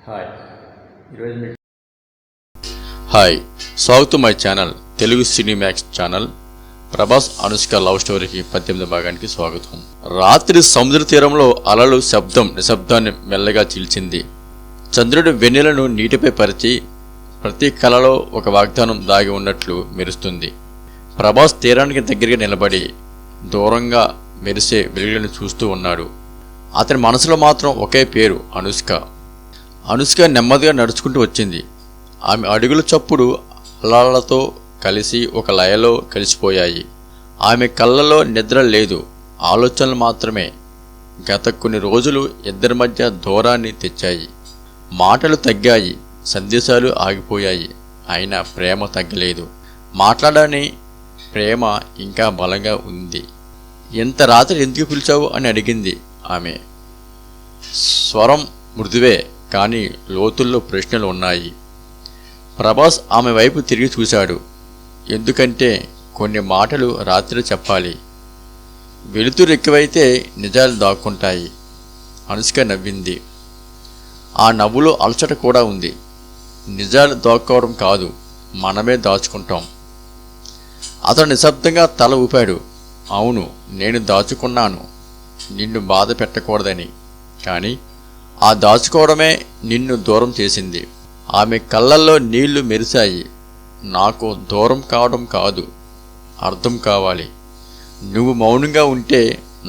Hi ఈరోజు మీకు hi స్వాగతం my channel Telugu సినీమాక్స్ channel. Prabhas Anushka love స్టోరీకి 18వ భాగానికి స్వాగతం. రాత్రి సముద్ర తీరంలో అలలు నిశ్శబ్దాన్ని మెల్లగా చీల్చింది. చంద్రుడి వెన్నెలను నీటిపై పరిచి ప్రతి కళలో ఒక వాగ్దానం దాగి ఉన్నట్లు మెరుస్తుంది. ప్రభాస్ తీరానికి దగ్గరగా నిలబడి దూరంగా మెరిసే వెలుగులను చూస్తూ ఉన్నాడు. అతని మనసులో మాత్రం ఒకే పేరు, అనుష్క. అనుష్క నెమ్మదిగా నడుచుకుంటూ వచ్చింది. ఆమె అడుగుల చప్పుడు అలలతో కలిసి ఒక లయలో కలిసిపోయాయి. ఆమె కళ్ళలో నిద్ర లేదు, ఆలోచనలు మాత్రమే. గత కొన్ని రోజులు ఇద్దరి మధ్య దూరాన్ని తెచ్చాయి. మాటలు తగ్గాయి, సందేశాలు ఆగిపోయాయి. అయినా ప్రేమ తగ్గలేదు. మాట్లాడని ప్రేమ ఇంకా బలంగా ఉంది. ఎంత రాత్రి ఎందుకు పిలిచావు అని అడిగింది ఆమె. స్వరం మృదువే, కానీ లోతుల్లో ప్రశ్నలు ఉన్నాయి. ప్రభాస్ ఆమె వైపు తిరిగి చూశాడు. ఎందుకంటే కొన్ని మాటలు రాత్రి చెప్పాలి. వెలుతురు ఎక్కువైతే నిజాలు దాక్కుంటాయి. అనుష్క నవ్వింది. ఆ నవ్వులో అలసట కూడా ఉంది. నిజాలు దాక్కోవడం కాదు, మనమే దాచుకుంటాం. అతను నిశ్శబ్దంగా తల ఊపాడు. అవును, నేను దాచుకున్నాను, నిన్ను బాధ పెట్టకూడదని. కానీ ఆ దాచుకోవడమే నిన్ను దూరం చేసింది. ఆమె కళ్ళల్లో నీళ్లు మెరిశాయి. నాకు దూరం కావడం కాదు, అర్థం కావాలి. నువ్వు మౌనంగా ఉంటే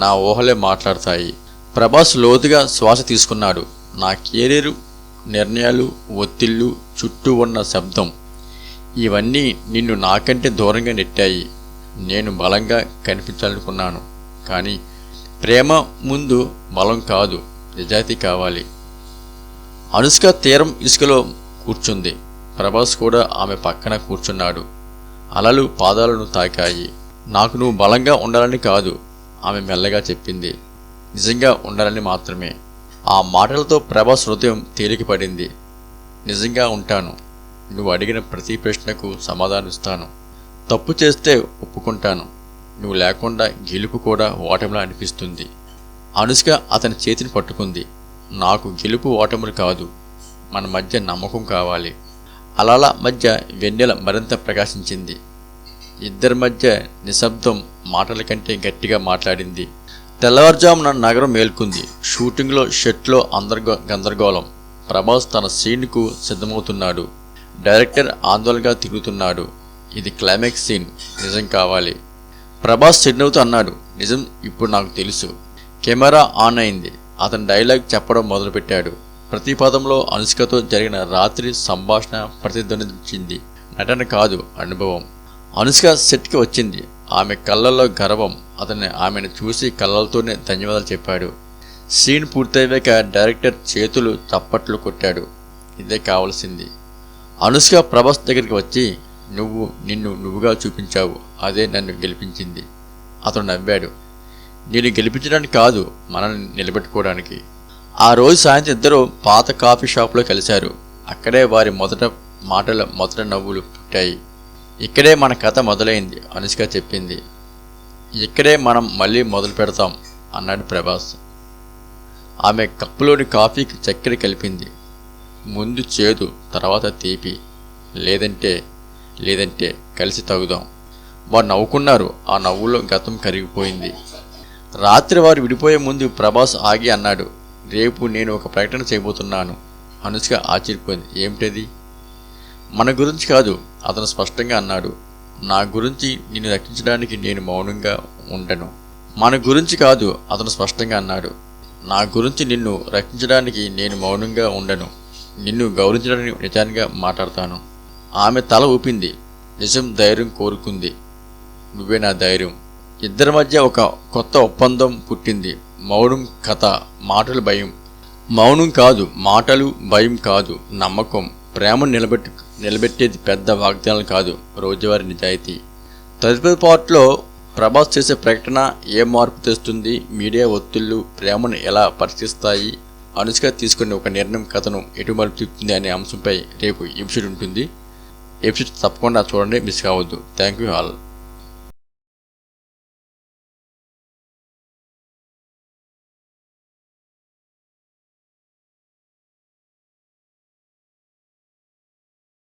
నా ఊహలే మాట్లాడతాయి. ప్రభాస్ లోతుగా శ్వాస తీసుకున్నాడు. నా కెరీరు, నిర్ణయాలు, ఒత్తిళ్లు, చుట్టూ ఉన్న శబ్దం, ఇవన్నీ నిన్ను నాకంటే దూరంగా నెట్టాయి. నేను బలంగా కనిపించాలనుకున్నాను, కానీ ప్రేమ ముందు బలం కాదు, నిజాయితీ కావాలి. అనుష్క తీరం ఇసుకలో కూర్చుంది. ప్రభాస్ కూడా ఆమె పక్కన కూర్చున్నాడు. అలలు పాదాలను తాకాయి. నాకు నువ్వు బలంగా ఉండాలని కాదు, ఆమె మెల్లగా చెప్పింది. నిజంగా ఉండాలని మాత్రమే. ఆ మాటలతో ప్రభాస్ హృదయం తేలికపడింది. నిజంగా ఉంటాను. నువ్వు అడిగిన ప్రతి ప్రశ్నకు సమాధానిస్తాను. తప్పు చేస్తే ఒప్పుకుంటాను. నువ్వు లేకుండా గెలుపు కూడా ఓటమిలా అనిపిస్తుంది. అనుష్క అతని చేతిని పట్టుకుంది. నాకు గెలుపు ఓటములు కాదు, మన మధ్య నమ్మకం కావాలి. అలల మధ్య వెన్నెల మరింత ప్రకాశించింది. ఇద్దరి మధ్య నిశ్శబ్దం మాటల కంటే గట్టిగా మాట్లాడింది. తెల్లవారుజామున నగరం మేల్కొంది. షూటింగ్లో షెట్లో గందరగోళం. ప్రభాస్ తన సీన్కు సిద్ధమవుతున్నాడు. డైరెక్టర్ ఆందోళనగా తిరుగుతున్నాడు. ఇది క్లైమాక్స్ సీన్, నిజం కావాలి. ప్రభాస్ చిరునవ్వుతూ అన్నాడు, నిజం ఇప్పుడు నాకు తెలుసు. కెమెరా ఆన్ అయింది. అతను డైలాగ్ చెప్పడం మొదలుపెట్టాడు. ప్రతి పదంలో అనుష్కతో జరిగిన రాత్రి సంభాషణ ప్రతిధ్వనించింది. నటన కాదు, అనుభవం. అనుష్క సెట్కి వచ్చింది. ఆమె కళ్ళల్లో గర్వం. ఆమెను చూసి కళ్ళతోనే ధన్యవాదాలు చెప్పాడు. సీన్ పూర్తయ్యాక డైరెక్టర్ చేతులు చప్పట్లు కొట్టాడు. ఇదే కావాల్సింది. అనుష్క ప్రభాస్ దగ్గరికి వచ్చి, నిన్నుగా చూపించావు, అదే నన్ను గెలిపించింది. అతను నవ్వాడు. నేను గెలిపించడానికి కాదు, మనల్ని నిలబెట్టుకోవడానికి. ఆ రోజు సాయంత్రం ఇద్దరు పాత కాఫీ షాప్లో కలిశారు. అక్కడే వారి మొదట నవ్వులు పుట్టాయి. ఇక్కడే మన కథ మొదలైంది, అనుష్క చెప్పింది. ఇక్కడే మనం మళ్ళీ మొదలు పెడతాం అన్నాడు ప్రభాస్. ఆమె కప్పులోని కాఫీకి చక్కెర కలిపింది. ముందు చేదు, తర్వాత తీపి. లేదంటే కలిసి తాగుదాం. వారు నవ్వుకున్నారు. ఆ నవ్వులో గతం కరిగిపోయింది. రాత్రి వారు విడిపోయే ముందు ప్రభాస్ ఆగి అన్నాడు, రేపు నేను ఒక ప్రకటన చేయబోతున్నాను. అనుష్క ఆశ్చర్యపోయింది. ఏమిటది? మన గురించి కాదు, అతను స్పష్టంగా అన్నాడు. నా గురించి నిన్ను రక్షించడానికి నేను మౌనంగా ఉండను. మన గురించి కాదు, అతను స్పష్టంగా అన్నాడు. నా గురించి నిన్ను రక్షించడానికి నేను మౌనంగా ఉండను. నిన్ను గౌరవించడానికి నిజానిగా మాట్లాడతాను. ఆమె తల ఊపింది. నిజం ధైర్యం కోరుకుంది. నువ్వే నా ధైర్యం. ఇద్దరి మధ్య ఒక కొత్త ఒప్పందం పుట్టింది. మౌనం కథ, మాటలు భయం. మౌనం కాదు, మాటలు భయం కాదు, నమ్మకం. ప్రేమను నిలబెట్టేది పెద్ద వాగ్దానాలు కాదు, రోజువారీ నిజాయితీ. తదుపరి పార్ట్లో ప్రభాస్ చేసే ప్రకటన ఏ మార్పు తెస్తుంది, మీడియా ఒత్తిళ్లు ప్రేమను ఎలా పరిశీలిస్తాయి, అనుష్క తీసుకునే ఒక నిర్ణయం కథను ఎటు మలుపు తిప్పుతుంది అనే అంశంపై రేపు ఎపిసోడ్ ఉంటుంది. ఎపిసోడ్ తప్పకుండా చూడండి, మిస్ కావద్దు. Thank you all.